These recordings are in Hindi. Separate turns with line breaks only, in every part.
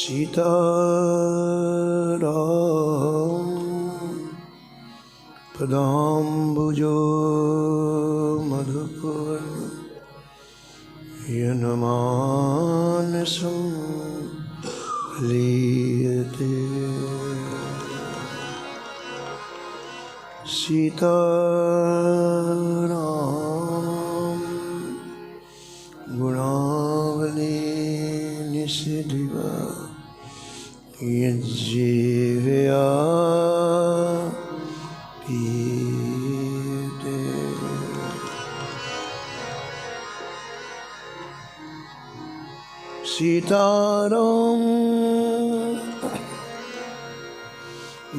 सीताराम पदाम्बुजो मधुपर यनमानसं लीयते। सीताराम गुणावली निषिद्धिवा यज्जीवया पीते। सीताराम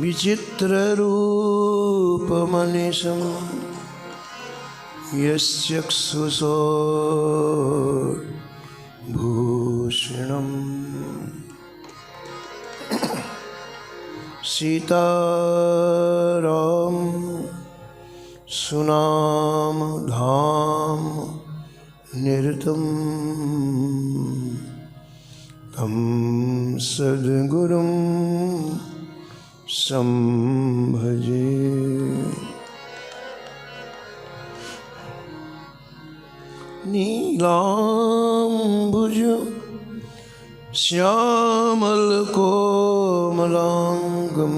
विचित्ररूपमनिशं यश्चक्षुषो भूषणम्। सीताराम सुनाम धाम निरतम तं सद्गुरुं संभजे। नीलाम्बुज श्यामलकोमलांगं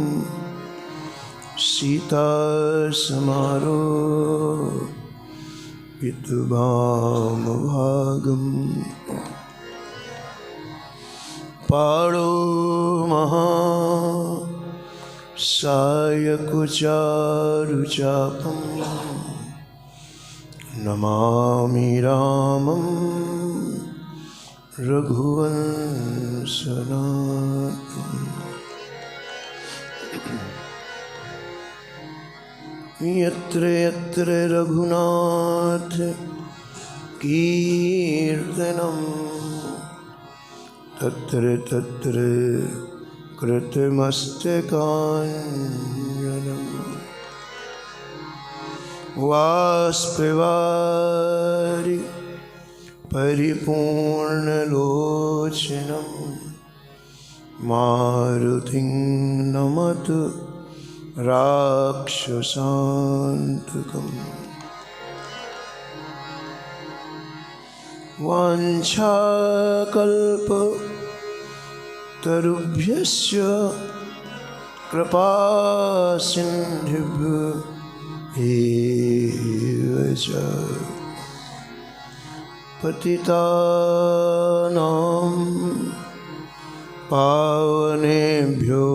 सीतासमारोपितवामभागम्। पाणो महासायकचारुचापं नमामि रामं रघुवंशनाथम्। यत्र यत्र रघुनाथ कीर्तनं तत्र तत्र कृतमस्तकाञ्जनं। वाष्पवारि परिपूर्णलोचनं मारुतिं नमत राक्षसान्तकम्। वाञ्छाकल्पतरुभ्यश्च कृपासिन्धुभ्यः एव च पतितानां पावनेभ्यो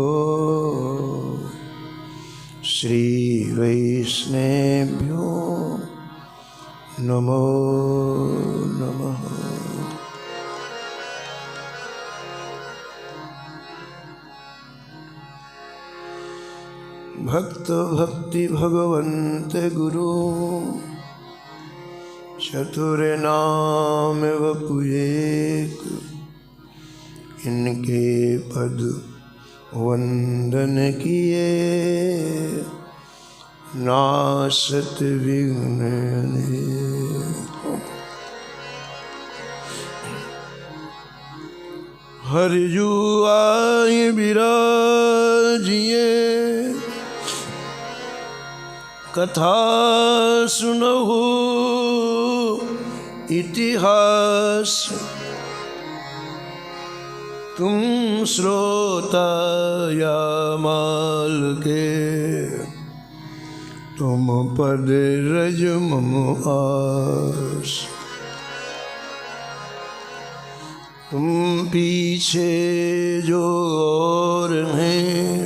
श्रीवैष्णवेभ्यो नमो नमः। भक्त भक्ति भगवन्त गुरु चतुर नाम वपुएक। इनके पद वंदन किए नासत विघ्न अनेक। हरिजु आए विराजिए कथा सुनहु इतिहास। तुम श्रोता या माल के तुम पद रज मम आस। तुम पीछे जो और हैं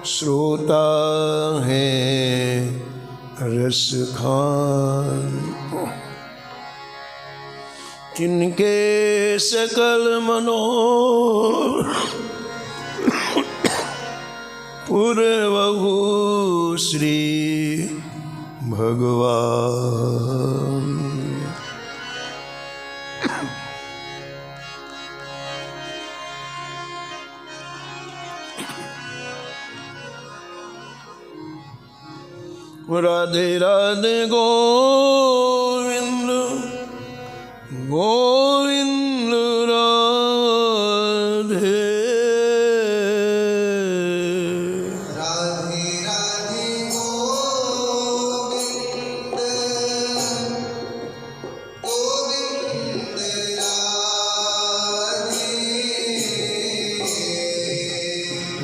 श्रोता हैं रस खान। किनके सकल पुरवहु श्री भगवान। राधे राधे गोविंद गोविंद राधे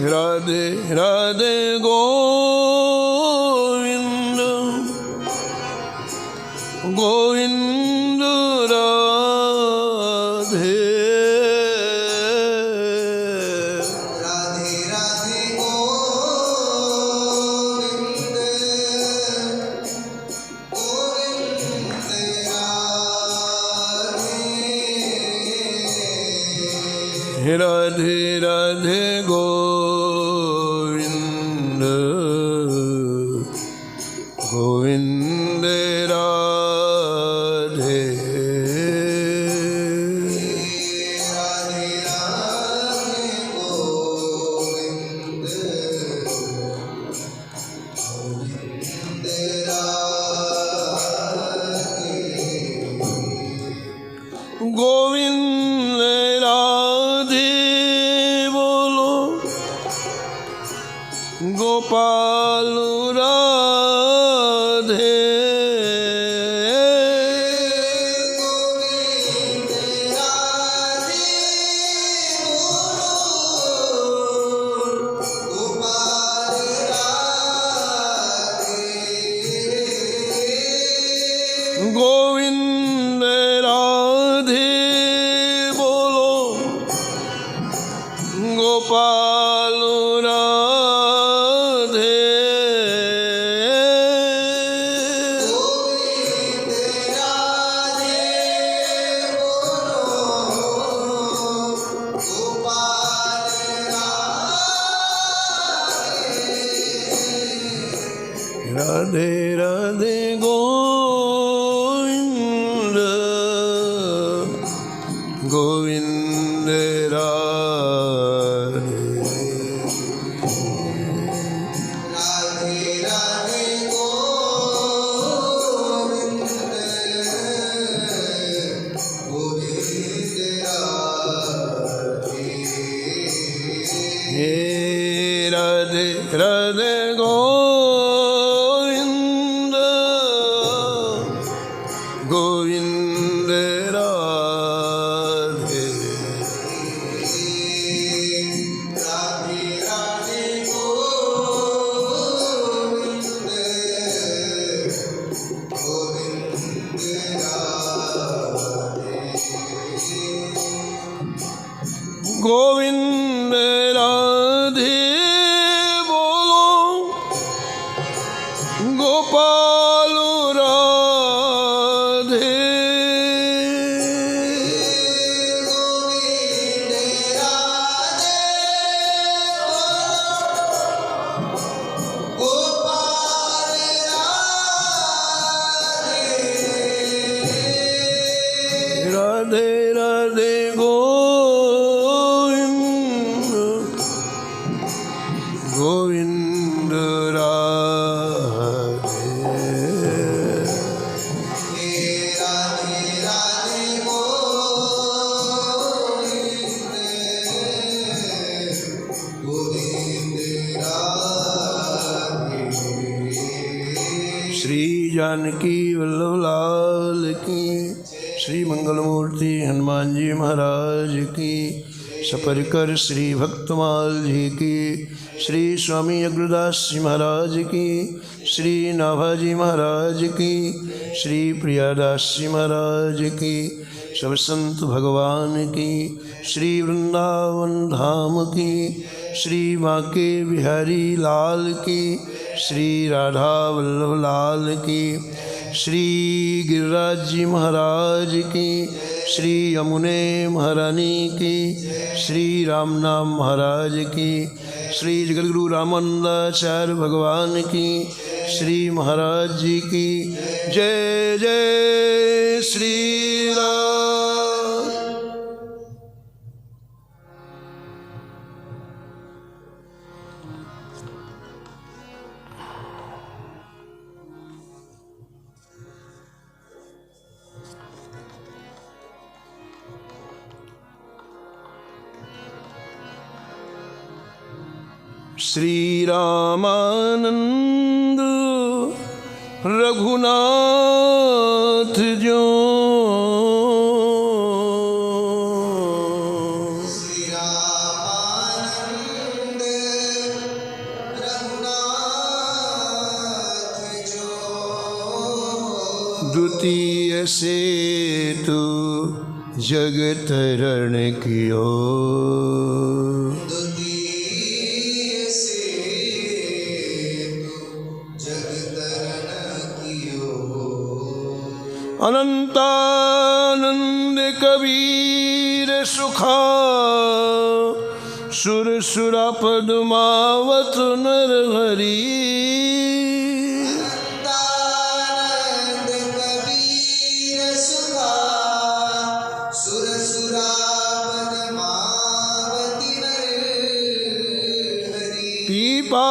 राधे राधे गोविंद गोविंद राधे
राधे राधे गोविंद गोविंद
राधे राधे गोविंद गोविंद राधे
राधे राधे गोविंद गोविंद
गोविंद राधे बोलो गोपाल राधे
गोविंद राधे गोपाल राधे
गोविंद राधे बोलो गोपाल राधे
गोविंद राधे गोपाल
राधे राधे गोविंद गोविंद राधे
राधे राधे गोविंद गोविंद
हे राधे राधे गोविंद गोविंद राधे
राधे राधे गोविंद गोविंद
गोविंद राधे बोलो गोपाल राधे
गोविंद राधे गोपाल
राधे राधे गोविंद गोविंद राधे
राधे राधे गोविंद गोविंद
श्री जानकी वल्लभ लाल की श्री मंगलमूर्ति हनुमान जी महाराज की सपरिकर श्री भक्तमाल जी की श्री स्वामी अग्रदास जी महाराज की श्री नाभाजी महाराज की श्री प्रियादास जी महाराज की सब संत भगवान की श्री वृंदावन धाम की श्री बांके बिहारी लाल की श्री राधा वल्लभ लाल की श्री गिरिराज जी महाराज की श्री यमुने महारानी की श्री रामनाम महाराज की श्री जगद्गुरु रामानंदाचार्य भगवान की श्री महाराज जी की जय जय श्री राम। श्री रामानंद रघुनाथ जो
श्री रामानंद
द्वितीय से तू जग तरण कियो।
द्वितीय से जग तरण कियो।
अनंतानंद कबीर सुखा सुर सुरा पद्मावत नर हरि।
अनंतानंद कबीर सुखा सुर सुरा पद्मावती नर हरि।
पीपा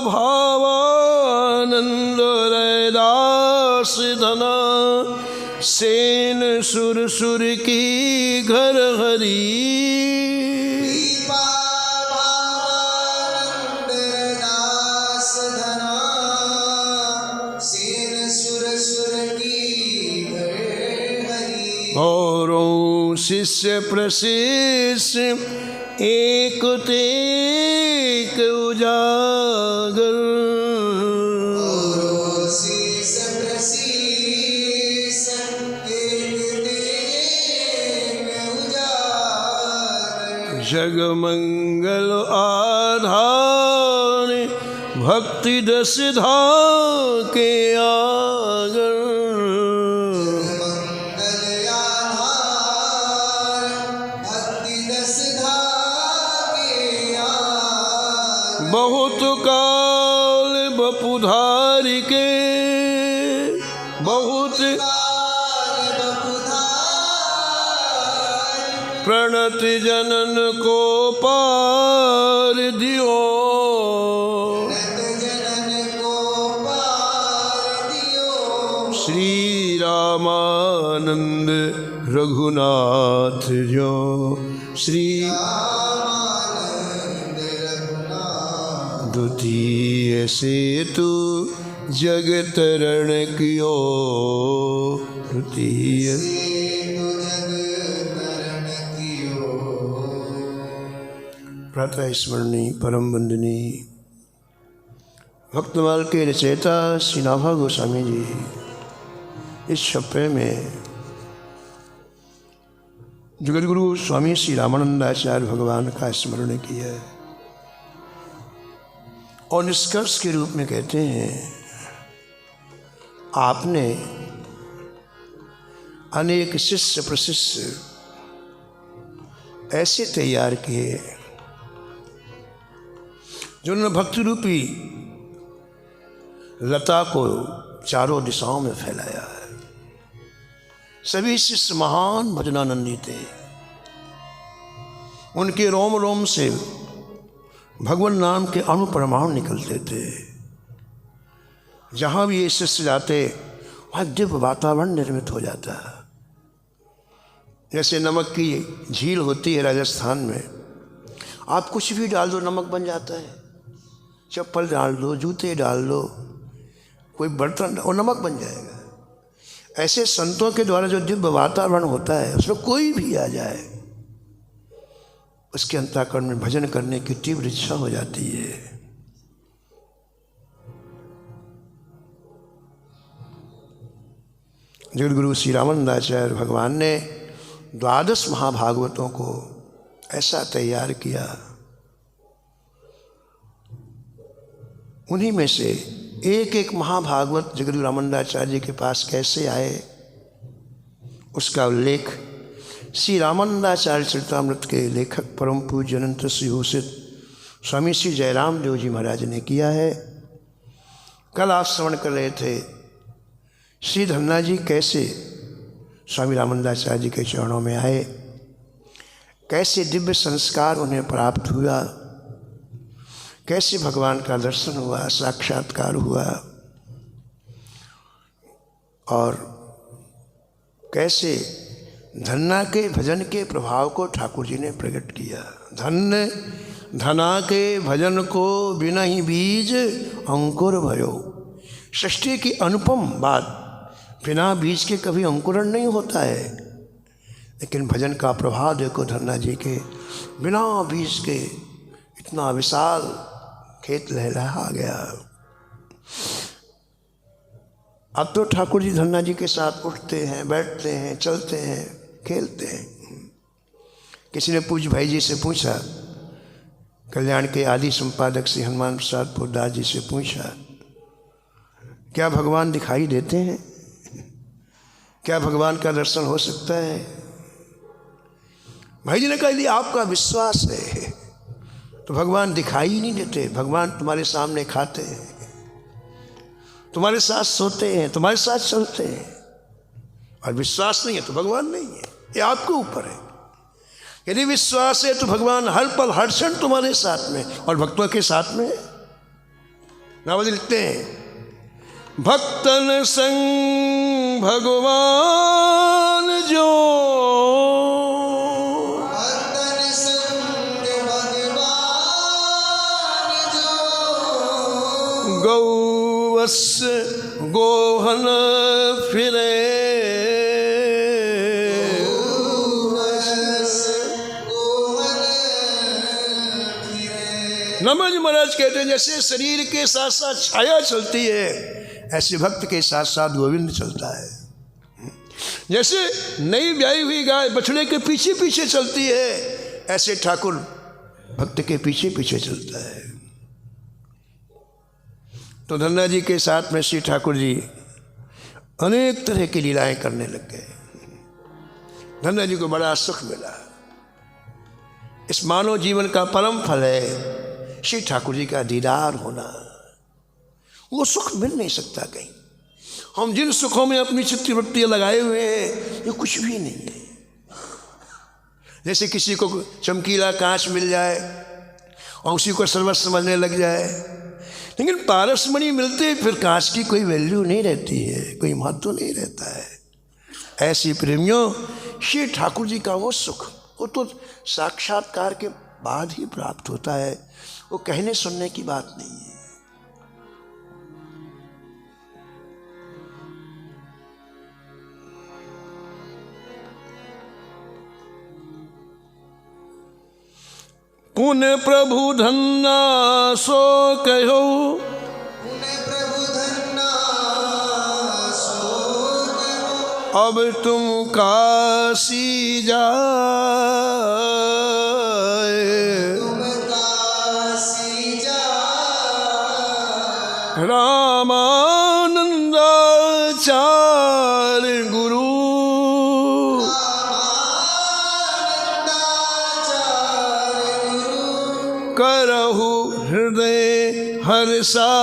भावानंद रैदास धना सेन सुर सुर की घर हरी।
दीपा भावानंद दास धना सेन सुर सुर की घर हरि।
औरों शिष्य प्रशिष्य एक तेक उजागर।
औरों शीस प्रशीस एक तेक उजागर।
जग मंगल आधार भक्ति दस धा के आगर।
मंगल आधार भक्ति दस धागे आगे।
बहुत काल बपुधार के बहुत
काल बपुधार
प्रणत जनन को पार दियो।
नत जनन को पार दियो।
श्री रामानंद रघुनाथ जो श्री
रामानंद रघुनाथ।
द्वितीय से तू जग तरण कियो। द्वितीय
तो जग तरण कियो।
प्रातः स्मरणी परम वंदनी भक्तमाल के रचयिता श्री नाभा गोस्वामी जी इस छप्पे में जगतगुरु स्वामी श्री रामानंदाचार्य भगवान का स्मरण किया और निष्कर्ष के रूप में कहते हैं आपने अनेक शिष्य प्रशिष्य ऐसे तैयार किए जिन्होंने भक्ति रूपी लता को चारों दिशाओं में फैलाया है। सभी शिष्य महान भजनानंदी थे। उनके रोम रोम से भगवान नाम के अणु परमाणु निकलते थे। जहाँ भी ये शिष्य जाते वहाँ दिव्य वातावरण निर्मित हो जाता है। जैसे नमक की झील होती है राजस्थान में, आप कुछ भी डाल दो नमक बन जाता है। चप्पल डाल दो, जूते डाल दो, कोई बर्तन और नमक बन जाएगा। ऐसे संतों के द्वारा जो दिव्य वातावरण होता है उसमें कोई भी आ जाए उसके अंतःकरण में भजन करने की तीव्र इच्छा हो जाती है। जगतगुरु श्री रामानंदाचार्य भगवान ने 12 महाभागवतों को ऐसा तैयार किया। उन्हीं में से एक एक महाभागवत जगतगुरु रामानंदाचार्य जी के पास कैसे आए उसका उल्लेख श्री रामानंदाचार्य चरितामृत के लेखक परम पूज्य अनंत श्री भूषित स्वामी श्री जयराम देव जी महाराज ने किया है। कल आप श्रवण कर रहे थे श्री धन्ना जी कैसे स्वामी रामानंदाचार्य जी के चरणों में आए, कैसे दिव्य संस्कार उन्हें प्राप्त हुआ, कैसे भगवान का दर्शन हुआ, साक्षात्कार हुआ और कैसे धन्ना के भजन के प्रभाव को ठाकुर जी ने प्रकट किया। धन्य धना के भजन को बिना ही बीज अंकुर भयो। सृष्टि की अनुपम बात, बिना बीज के कभी अंकुरण नहीं होता है, लेकिन भजन का प्रभाव देखो धन्ना जी के, बिना बीज के इतना विशाल खेत लहलहा गया। अब तो ठाकुर जी धन्ना जी के साथ उठते हैं, बैठते हैं, चलते हैं, खेलते हैं। किसी ने पूज्य भाई जी से पूछा, कल्याण के आदि संपादक श्री हनुमान प्रसाद पोद्दार जी से पूछा, क्या भगवान दिखाई देते हैं? क्या भगवान का दर्शन हो सकता है? भाई जी ने कहा, यदि आपका विश्वास है तो भगवान दिखाई ही नहीं देते। भगवान तुम्हारे सामने खाते हैं, तुम्हारे साथ सोते हैं, तुम्हारे साथ चलते हैं। और विश्वास नहीं है तो भगवान नहीं है, ये आपके ऊपर है। यदि विश्वास है तो भगवान हर पल हर क्षण तुम्हारे साथ में और भक्तों के साथ में। नावज लिखते हैं, भक्तन संग भगवान जो,
भक्तन संग भगवान जो,
गौवस गोहन फिरे, नमज महाराज कहते हैं, जैसे शरीर के साथ साथ छाया चलती है, ऐसे भक्त के साथ साथ गोविंद चलता है। जैसे नई ब्याई हुई गाय बछड़े के पीछे पीछे चलती है, ऐसे ठाकुर भक्त के पीछे पीछे चलता है। तो धन्ना जी के साथ में श्री ठाकुर जी अनेक तरह की लीलाएं करने लग गए। धन्ना जी को बड़ा सुख मिला। इस मानव जीवन का परम फल है श्री ठाकुर जी का दीदार होना। वो सुख मिल नहीं सकता कहीं। हम जिन सुखों में अपनी चित्तवृत्तियां लगाए हुए हैं, ये कुछ भी नहीं है। जैसे किसी को चमकीला कांच मिल जाए और उसी को सर्वस्व समझने लग जाए, लेकिन पारसमणि मिलते फिर कांच की कोई वैल्यू नहीं रहती है, कोई महत्व नहीं रहता है। ऐसी प्रेमियों, श्री ठाकुर जी का वो सुख, वो तो साक्षात्कार के बाद ही प्राप्त होता है, वो कहने सुनने की बात नहीं है। पुण्य प्रभु धन्ना सो कहो,
पुण्य प्रभु धन्ना सो कहो,
अब तुम काशी जाए,
तुम काशी जाए,
रामानंदाचार्य गुरु,
रामानंदाचार्य गुरु,
करहु हृदय हर्षाय,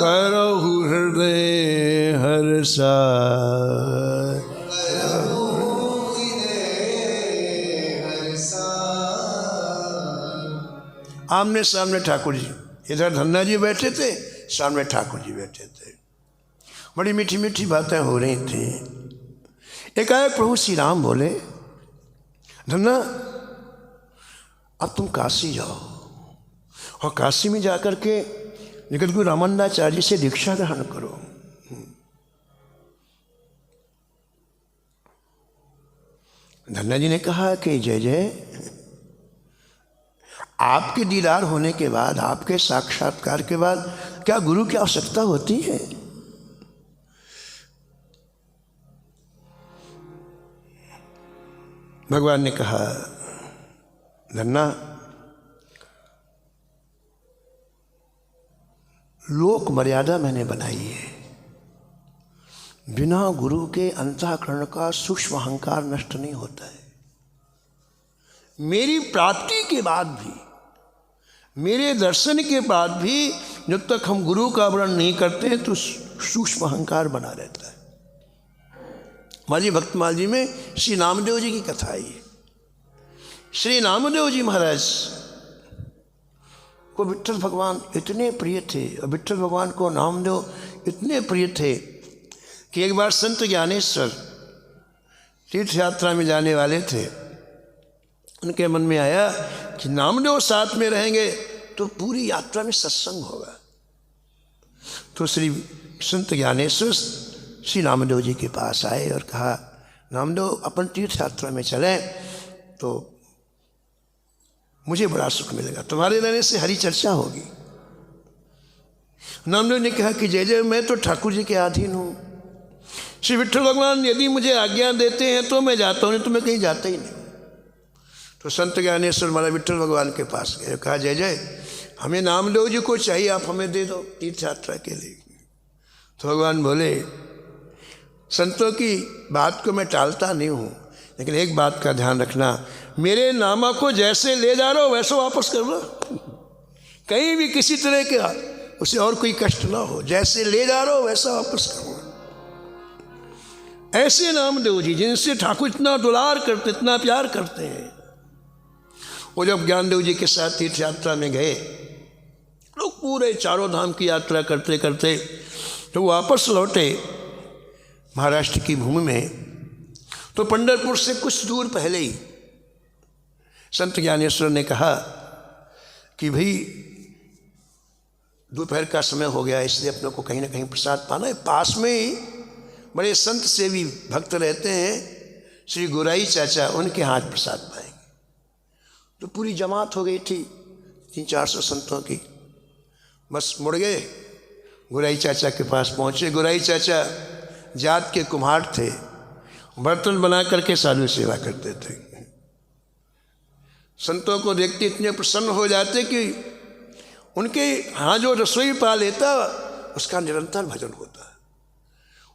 करहु हृदय हर्षाय। आमने सामने ठाकुर जी, इधर धन्ना जी बैठे थे, सामने ठाकुर जी बैठे थे। बड़ी मीठी मीठी बातें हो रही थी। एकाएक प्रभु श्री राम बोले, धन्ना अब तुम काशी जाओ और काशी में जाकर के जगत गुरु रामानंदाचार्य जी से दीक्षा ग्रहण करो। धन्ना जी ने कहा कि जय जय, आपके दीदार होने के बाद, आपके साक्षात्कार के बाद क्या गुरु की आवश्यकता होती है? भगवान ने कहा, धन्ना लोक मर्यादा मैंने बनाई है। बिना गुरु के अंतःकरण का सूक्ष्म अहंकार नष्ट नहीं होता है। मेरी प्राप्ति के बाद भी, मेरे दर्शन के बाद भी जब तक हम गुरु का वर्णन नहीं करते तो सूक्ष्म अहंकार बना रहता है। हमारी भक्तमाल जी में श्री नामदेव जी की कथा आई है। श्री नामदेव जी महाराज को विट्ठल भगवान इतने प्रिय थे और विट्ठल भगवान को नामदेव इतने प्रिय थे कि एक बार संत ज्ञानेश्वर तीर्थ यात्रा में जाने वाले थे। उनके मन में आया कि नामदेव साथ में रहेंगे तो पूरी यात्रा में सत्संग होगा। तो श्री संत ज्ञानेश्वर श्री नामदेव जी के पास आए और कहा, नामदेव अपन तीर्थ यात्रा में चलें तो मुझे बड़ा सुख मिलेगा, तुम्हारे रहने से हरी चर्चा होगी। नामदेव ने कहा कि जय जय, मैं तो ठाकुर जी के अधीन हूँ। श्री विठ्ठल भगवान यदि मुझे आज्ञा देते हैं तो मैं जाता हूँ, नहीं तो मैं कहीं जाता ही नहीं। तो संत ज्ञानेश्वर महाराज विठ्ठल भगवान के पास गए, कहा जय जय, हमें नामदेव जी को चाहिए, आप हमें दे दो तीर्थ यात्रा के लिए। तो भगवान बोले, संतों की बात को मैं टालता नहीं हूँ, लेकिन एक बात का ध्यान रखना, मेरे नामा को जैसे ले जा रहे हो वैसे वापस कर लो, कहीं भी किसी तरह का उसे और कोई कष्ट ना हो, जैसे ले जा रहे हो वैसा वापस करो। ऐसे नामदेव जी जिनसे ठाकुर इतना दुलार करते, इतना प्यार करते हैं, वो जब ज्ञानदेव जी के साथ तीर्थ यात्रा में गए, लोग पूरे चारों धाम की यात्रा करते करते तो वापस लौटे महाराष्ट्र की भूमि में, तो पंढरपुर से कुछ दूर पहले ही संत ज्ञानेश्वर ने कहा कि भाई दोपहर का समय हो गया, इसलिए अपने को कहीं ना कहीं प्रसाद पाना है। पास में ही बड़े संत सेवी भक्त रहते हैं, श्री गोराई चाचा, उनके हाथ प्रसाद पाएंगे। तो पूरी जमात हो गई थी 300-400 संतों की, बस मुड़ गए, गोराई चाचा के पास पहुँचे। गोराई चाचा जात के कुम्हार थे, बर्तन बना करके साधु सेवा करते थे। संतों को देखते इतने प्रसन्न हो जाते कि उनके यहाँ जो रसोई पा लेता उसका निरंतर भजन होता।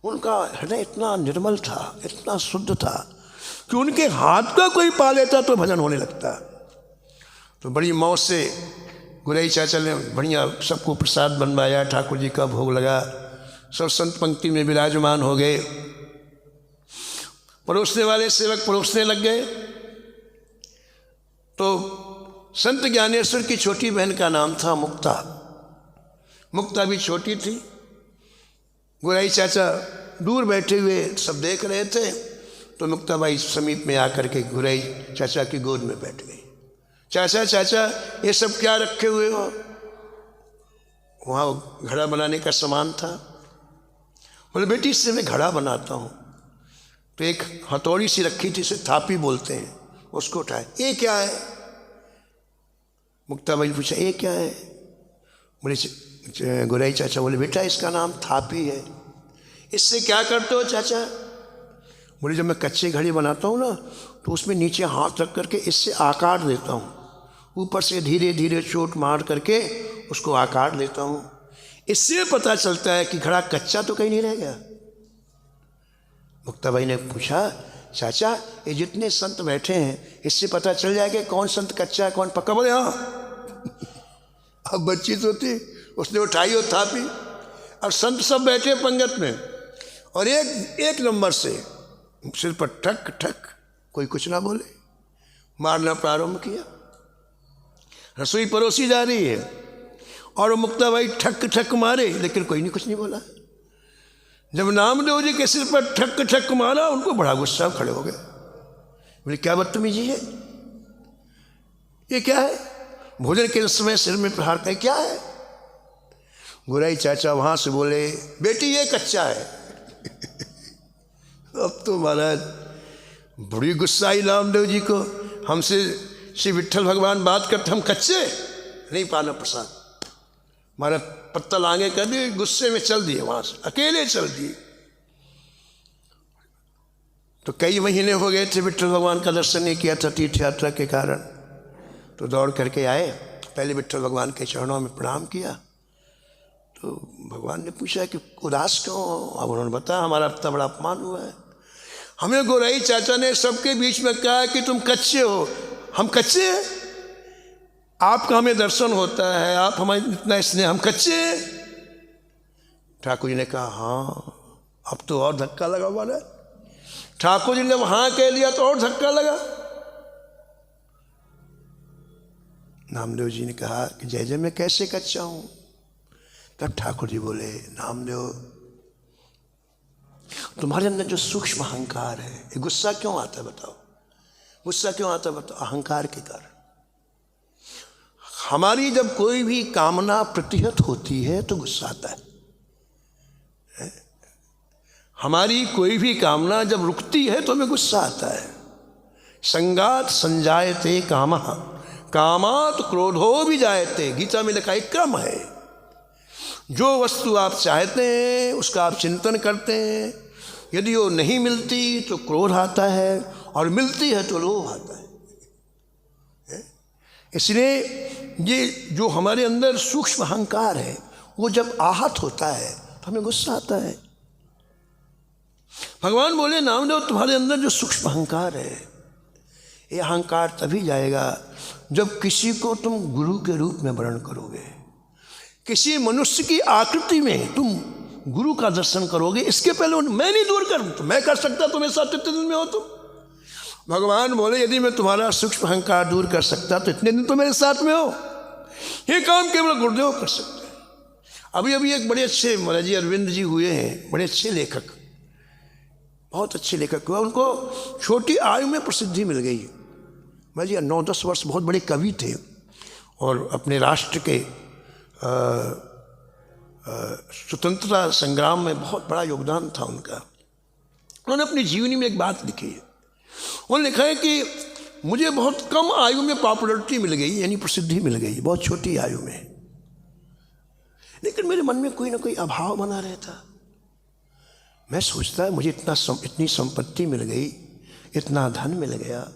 उनका हृदय इतना निर्मल था, इतना शुद्ध था कि उनके हाथ का कोई पा लेता तो भजन होने लगता। तो बड़ी मौज से गुरई चाचा ने बढ़िया सबको प्रसाद बनवाया, ठाकुर जी का भोग लगा, सब संत पंक्ति में विराजमान हो गए। परोसने वाले सेवक परोसने लग गए। तो संत ज्ञानेश्वर की छोटी बहन का नाम था मुक्ता। मुक्ता भी छोटी थी। गुराई चाचा दूर बैठे हुए सब देख रहे थे, तो मुक्ता बाई समीप में आकर के गुराई चाचा की गोद में बैठ गई। चाचा चाचा ये सब क्या रखे हुए हो? वहाँ घड़ा बनाने का सामान था। बोले बेटी इससे मैं घड़ा बनाता हूँ। तो एक हथौड़ी सी रखी थी, इसे थापी बोलते हैं, उसको उठाए। ये क्या है? मुक्ता बाई ने पूछा ये क्या है? बोले गुराई चाचा बोले बेटा इसका नाम थापी है। इससे क्या करते हो चाचा? बोले जब मैं कच्चे घड़ी बनाता हूँ ना, तो उसमें नीचे हाथ रख करके इससे आकार देता हूँ, ऊपर से धीरे धीरे चोट मार करके उसको आकार देता हूँ। इससे पता चलता है कि घड़ा कच्चा तो कहीं नहीं रह गया। मुक्ता बाई ने पूछा चाचा ये जितने संत बैठे हैं इससे पता चल जाएगा कौन संत कच्चा है कौन पक्का? बोले हाँ। अब बच्ची तो थी, उसने उठाई और थापी, और संत सब बैठे पंगत में, और एक नंबर से सिर पर ठक ठक, कोई कुछ ना बोले, मारना प्रारंभ किया। रसोई परोसी जा रही है और मुक्ता बाई ठक ठक मारे, लेकिन कोई नहीं कुछ नहीं बोला। जब नामदेव जी के सिर पर ठक ठक मारा, उनको बड़ा गुस्सा, खड़े हो गए। बोले क्या बदतमीजी है, ये क्या है? भोजन के समय सिर में प्रहार कर क्या है? गुराई चाचा वहां से बोले बेटी ये कच्चा है। अब तो महाराज बड़ी गुस्सा आई नामदेव जी को। हमसे श्री विठ्ठल भगवान बात करते, हम कच्चे नहीं पाना प्रसाद। हमारा पत्तल आगे कर दिए, गुस्से में चल दिए, वहां से अकेले चल दिए। तो कई महीने हो गए थे विठ्ठल भगवान का दर्शन नहीं किया था तीर्थ यात्रा के कारण। तो दौड़ करके आए, पहले विठ्ठल भगवान के चरणों में प्रणाम किया। तो भगवान ने पूछा कि उदास क्यों? अब उन्होंने बताया हमारा इतना बड़ा अपमान हुआ है। हमें गोराई चाचा ने सबके बीच में कहा कि तुम कच्चे हो। हम कच्चे हैं? आपका हमें दर्शन होता है, आप हमारे इतना स्नेह, हम कच्चे हैं? ठाकुर जी ने कहा हाँ। अब तो और धक्का लगा हुआ है। ठाकुर जी ने हाँ कह लिया तो और धक्का लगा। नामदेव जी ने कहा कि जय जय मैं कैसे कच्चा हूं? तब ठाकुर जी बोले नामदेव तुम्हारे अंदर जो सूक्ष्म अहंकार है, ये गुस्सा क्यों आता है बताओ? गुस्सा क्यों आता है बताओ? अहंकार के कारण। हमारी जब कोई भी कामना प्रतिहत होती है तो गुस्सा आता है। हमारी कोई भी कामना जब रुकती है तो हमें गुस्सा आता है। संगात संजायते कामः कामात क्रोधो भी जायते, गीता में लिखा एक क्रम है। जो वस्तु आप चाहते हैं उसका आप चिंतन करते हैं, यदि वो नहीं मिलती तो क्रोध आता है, और मिलती है तो लोभ आता है। इसलिए ये जो हमारे अंदर सूक्ष्म अहंकार है वो जब आहत होता है तो हमें गुस्सा आता है। भगवान बोले नामदेव तुम्हारे अंदर जो सूक्ष्म अहंकार है, ये अहंकार तभी जाएगा जब किसी को तुम गुरु के रूप में वर्ण करोगे, किसी मनुष्य की आकृति में तुम गुरु का दर्शन करोगे। इसके पहले मैं नहीं दूर करूं तो मैं कर सकता, तुम्हें साथ इतने दिन में हो तुम। भगवान बोले यदि मैं तुम्हारा सूक्ष्म अहंकार दूर कर सकता तो इतने दिन तो मेरे साथ में हो। ये काम केवल गुरुदेव कर सकते हैं। अभी अभी एक बड़े अच्छे महाराज जी अरविंद जी हुए हैं, बड़े अच्छे लेखक, बहुत अच्छे लेखक हुआ। उनको छोटी आयु में प्रसिद्धि मिल गई। महाराज जी 9-10 वर्ष बहुत बड़े कवि थे और अपने राष्ट्र के स्वतंत्रता संग्राम में बहुत बड़ा योगदान था उनका। उन्होंने अपनी जीवनी में एक बात लिखी है। उन्होंने लिखा है कि मुझे बहुत कम आयु में पॉपुलरिटी मिल गई, यानी प्रसिद्धि मिल गई, बहुत छोटी आयु में, लेकिन मेरे मन में कोई ना कोई अभाव बना रहता। मैं सोचता मुझे इतनी संपत्ति मिल गई, इतना धन मिल गया,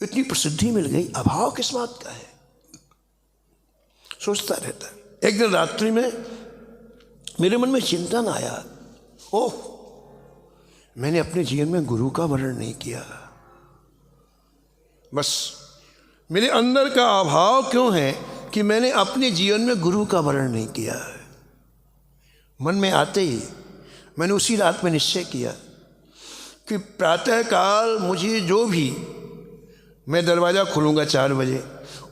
इतनी प्रसिद्धि मिल गई, अभाव किस बात का है, सोचता रहता। एक दिन रात्रि में मेरे मन में चिंतन आया, ओह मैंने अपने जीवन में गुरु का वर्णन नहीं किया। बस मेरे अंदर का अभाव क्यों है कि मैंने अपने जीवन में गुरु का वर्णन नहीं किया। मन में आते ही मैंने उसी रात में निश्चय किया कि प्रातःकाल मुझे जो भी, मैं दरवाज़ा खोलूँगा 4 बजे,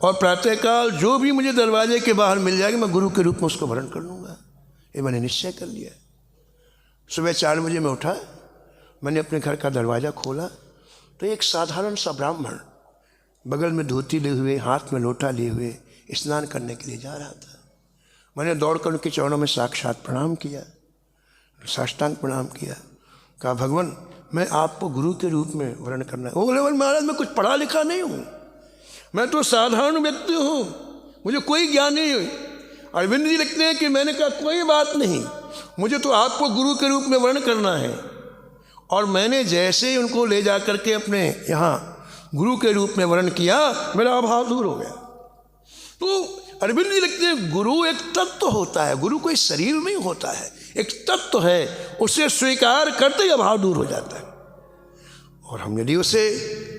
और प्रातःकाल जो भी मुझे दरवाजे के बाहर मिल जाएगा मैं गुरु के रूप में उसको वर्णन कर लूँगा। ये मैंने निश्चय कर लिया। सुबह 4 बजे मैं उठा, मैंने अपने घर का दरवाज़ा खोला तो एक साधारण सा ब्राह्मण बगल में धोती लिए हुए, हाथ में लोटा लिए हुए स्नान करने के लिए जा रहा था। मैंने दौड़कर उनके चरणों में साक्षात प्रणाम किया, साष्टांग प्रणाम किया, कहा भगवान मैं आपको गुरु के रूप में वर्णन करना है। वो बोले महाराज मैं कुछ पढ़ा लिखा नहीं हूँ, मैं तो साधारण व्यक्ति हूँ, मुझे कोई ज्ञान नहीं हुई। अरविंद जी लिखते हैं कि मैंने कहा कोई बात नहीं, मुझे तो आपको गुरु के रूप में वर्णन करना है। और मैंने जैसे ही उनको ले जा करके अपने यहाँ गुरु के रूप में वर्णन किया, मेरा अभाव दूर हो गया। तो अरविंद जी लिखते हैं गुरु एक तत्व होता है, गुरु कोई शरीर नहीं होता है, एक तत्व है, उसे स्वीकार करते ही अभाव दूर हो जाता है। और हम यदि उसे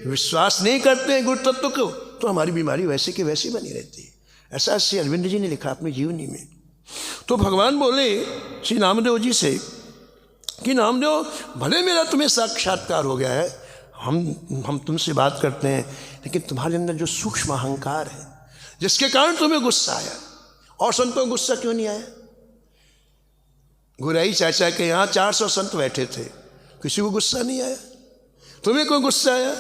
विश्वास नहीं करते हैं गुरु तत्व को तो हमारी बीमारी वैसे की वैसी बनी रहती है। ऐसा श्री अरविंद जी ने लिखा अपनी जीवनी में। तो भगवान बोले श्री नामदेव जी से कि नामदेव भले मेरा तुम्हें साक्षात्कार हो गया है, हम तुमसे बात करते हैं, लेकिन तुम्हारे अंदर जो सूक्ष्म अहंकार है जिसके कारण तुम्हें गुस्सा आया, और संतों को गुस्सा क्यों नहीं आया? गुराई चाचा के यहाँ 400 संत बैठे थे, किसी को गुस्सा नहीं आया। तुम्हें कोई गुस्सा आया?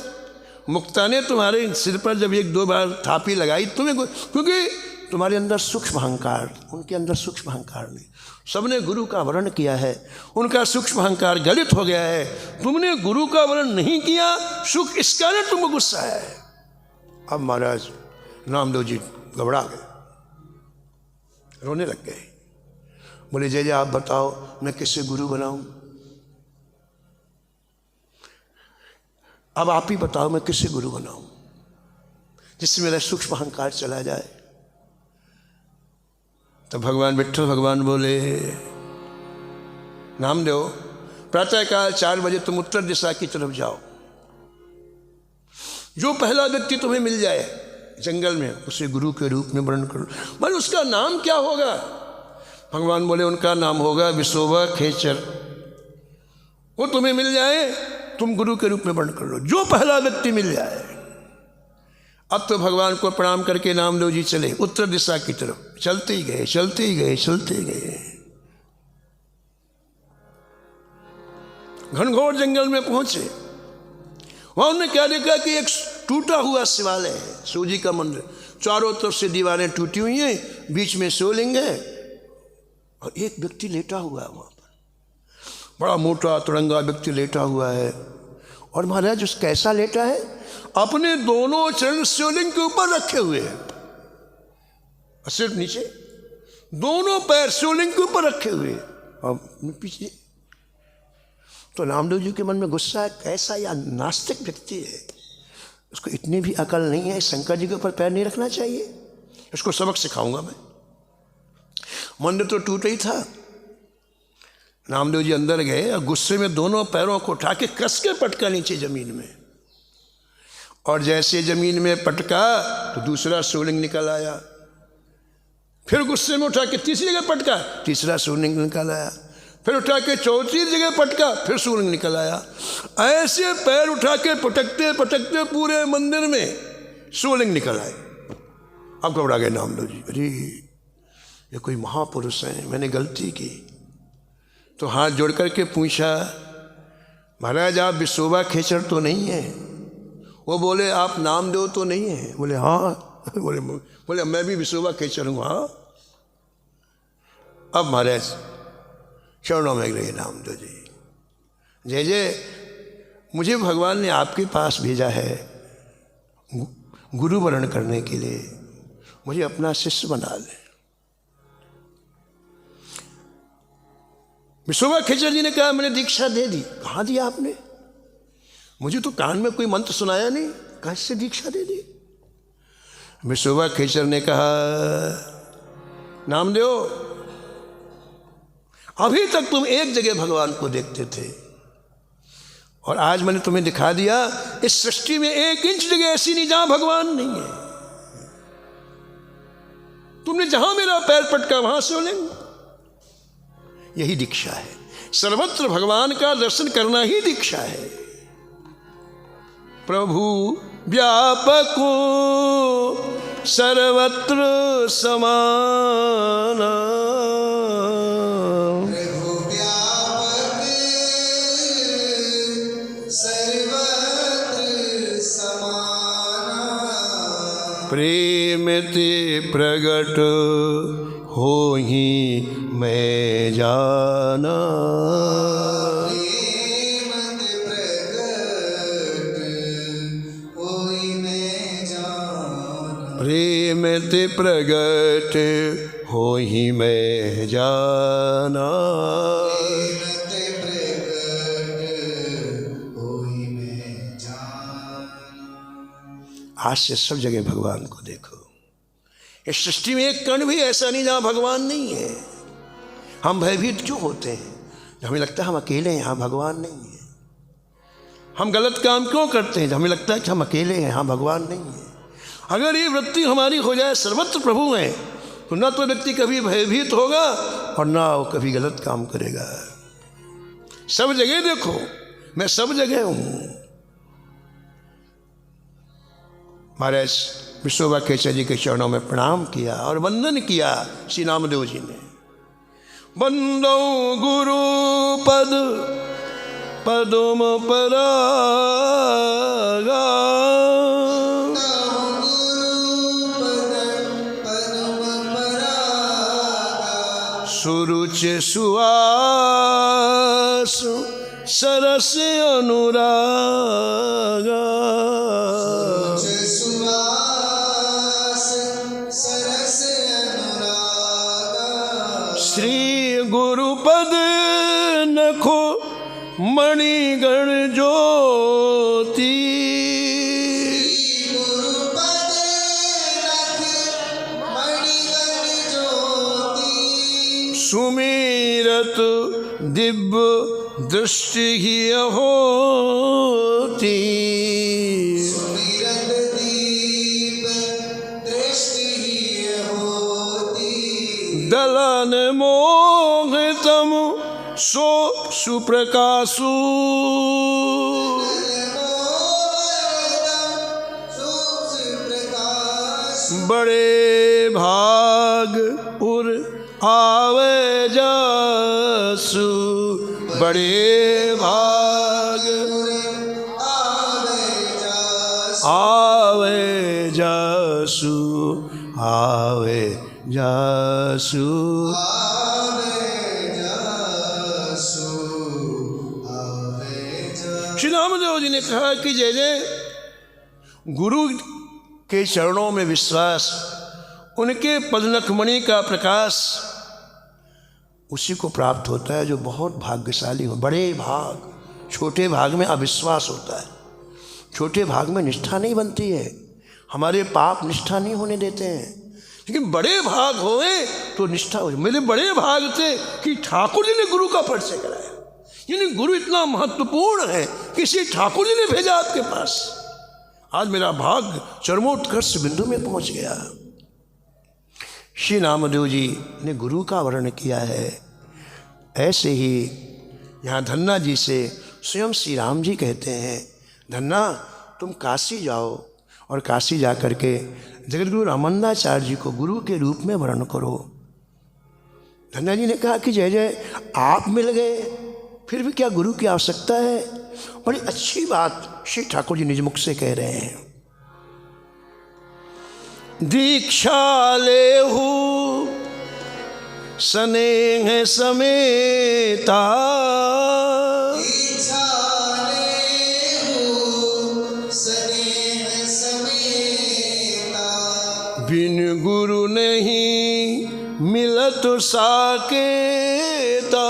मुक्ता ने तुम्हारे सिर पर जब 1-2 बार थापी लगाई तुम्हें, क्योंकि तुम्हारे अंदर सूक्ष्म अहंकार, उनके अंदर सूक्ष्म अहंकार नहीं। सबने गुरु का वर्णन किया है, उनका सूक्ष्म अहंकार गलित हो गया है, तुमने गुरु का वर्णन नहीं किया, सुख इस कारण तुमको गुस्सा आया है। अब महाराज नामदेव जी घबरा गए, रोने लग गए। बोले जय जय आप बताओ मैं किससे गुरु बनाऊं? अब आप ही बताओ मैं किससे गुरु बनाऊं जिससे मेरा सूक्ष्म अहंकार चला जाए। तो भगवान विठ्ठल भगवान बोले नामदेव प्रातःकाल 4 बजे तुम उत्तर दिशा की तरफ जाओ, जो पहला व्यक्ति तुम्हें मिल जाए जंगल में उसे गुरु के रूप में वर्णन करो। पर उसका नाम क्या होगा? भगवान बोले उनका नाम होगा विशोभा खेचर। वो तुम्हें मिल जाए तुम गुरु के रूप में वर्णन कर लो, जो पहला व्यक्ति मिल जाए। अब तो भगवान को प्रणाम करके नामदेव जी चले उत्तर दिशा की तरफ। चलते ही गए, चलते ही गए, चलते ही गए, घनघोर जंगल में पहुंचे। वहां उन्होंने क्या देखा कि एक टूटा हुआ शिवालय है, शिव जी का मंदिर, चारों तरफ से दीवारें टूटी हुई हैं, बीच में शिवलिंग है और एक व्यक्ति लेटा हुआ है वहां पर, बड़ा मोटा तुरंगा व्यक्ति लेटा हुआ है। और महाराज उस कैसा लेटा है अपने दोनों चरण शिवलिंग के ऊपर रखे हुए हैं, और सिर्फ नीचे, दोनों पैर शिवलिंग के ऊपर रखे हुए और पीछे। तो नामदेव जी के मन में गुस्सा है, कैसा या नास्तिक व्यक्ति है, उसको इतनी भी अकल नहीं है, शंकर जी के ऊपर पैर नहीं रखना चाहिए, इसको सबक सिखाऊंगा मैं। मंदिर तो टूटा ही था। नामदेव जी अंदर गए और गुस्से में दोनों पैरों को उठा के कस के पटका नीचे जमीन में, और जैसे जमीन में पटका तो दूसरा शिवलिंग निकल आया। फिर गुस्से में उठा के तीसरी जगह पटका, तीसरा शिवलिंग निकल आया। फिर उठा के चौथी जगह पटका, फिर शिवलिंग निकल आया। ऐसे पैर उठा के पटकते पटकते पूरे मंदिर में शिवलिंग निकल आए। अब घबरा गए नामदेव जी, अरे ये कोई महापुरुष हैं, मैंने गलती की। तो हाथ जोड़ करके पूछा, महाराज आप विश्वोबा खेचर तो नहीं हैं? वो बोले आप नामदेव तो नहीं हैं? बोले हाँ। बोले मैं भी विश्वोबा खेचर हूँ। हाँ। अब महाराज चरणों में गए नामदेव जी, जय जय, मुझे भगवान ने आपके पास भेजा है गुरु वरण करने के लिए, मुझे अपना शिष्य बना ले। विश्वोबा खेचर जी ने कहा मैंने दीक्षा दे दी। कहाँ दिया आपने? मुझे तो कान में कोई मंत्र सुनाया नहीं, कैसे दीक्षा दे दी? विश्वोबा खेचर ने कहा नामदेव, अभी तक तुम एक जगह भगवान को देखते थे, और आज मैंने तुम्हें दिखा दिया इस सृष्टि में 1 इंच जगह ऐसी नहीं जहां भगवान नहीं है। तुमने जहां मेरा पैर पटका वहां शिवलिंग। यही दीक्षा है, सर्वत्र भगवान का दर्शन करना ही दीक्षा है। प्रभु व्यापको सर्वत्र समान,
प्रभु व्यापक सर्वत्र समान,
प्रेम ते प्रगट होहि मैं जाना,
प्रेम ते प्रगट होई मैं जाना,
प्रेम ते प्रगट होहि मैं जाना,
प्रेम ते प्रगट होई मैं जाना।
आज से सब जगह भगवान को देखो। इस सृष्टि में एक कण भी ऐसा नहीं जहां भगवान नहीं है। हम भयभीत क्यों होते हैं? हमें लगता है हम अकेले हैं, यहाँ भगवान नहीं है। हम गलत काम क्यों करते हैं? हमें लगता है कि हम अकेले हैं, यहाँ भगवान नहीं है। अगर ये वृत्ति हमारी हो जाए सर्वत्र प्रभु हैं, तो न तो व्यक्ति कभी भयभीत होगा और ना वो कभी गलत काम करेगा। सब जगह देखो, मैं सब जगह हूँ। महाराज विश्वोबा खेचर जी के चरणों में प्रणाम किया और वंदन किया। श्री नामदेव जी ने वंदो गुरु पद पदम परागा, सुरुच सुवास सरस अनुरागा, श्री गुरुपद नखो मणिगण ज्योति, सुमिरत दिव्य दृष्टि ही होती, दलन मोहितम सो सुप्रकाशु, बड़े भाग उर आवे जासु, बड़े भाग आवे जासु, आवे जासु। श्री नामदेव जी ने कहा कि जय जय, गुरु के चरणों में विश्वास, उनके पदनखमणि का प्रकाश, उसी को प्राप्त होता है जो बहुत भाग्यशाली हो। बड़े भाग, छोटे भाग में अविश्वास होता है, छोटे भाग में निष्ठा नहीं बनती है, हमारे पाप निष्ठा नहीं होने देते हैं। लेकिन बड़े भाग होए तो निष्ठा हो। मेरे बड़े भाग थे कि ठाकुर जी ने गुरु का परिचय कराया, यानी गुरु इतना महत्वपूर्ण है कि श्री ठाकुर जी ने भेजा आपके पास। आज मेरा भाग चरमोत्कर्ष बिंदु में पहुंच गया। श्री नामदेव जी ने गुरु का वर्णन किया है। ऐसे ही यहाँ धन्ना जी से स्वयं श्री राम जी कहते हैं, धन्ना तुम काशी जाओ और काशी जा कर के जगतगुरु रामानंदाचार्य जी को गुरु के रूप में वर्णन करो। धन्ना जी ने कहा कि जय जय, आप मिल गए, फिर भी क्या गुरु की आवश्यकता है? बड़ी अच्छी बात श्री ठाकुर जी निज मुख से कह रहे हैं। दीक्षा लेहु स्नेह समेता, बिन गुरु नहीं मिलत साकेता,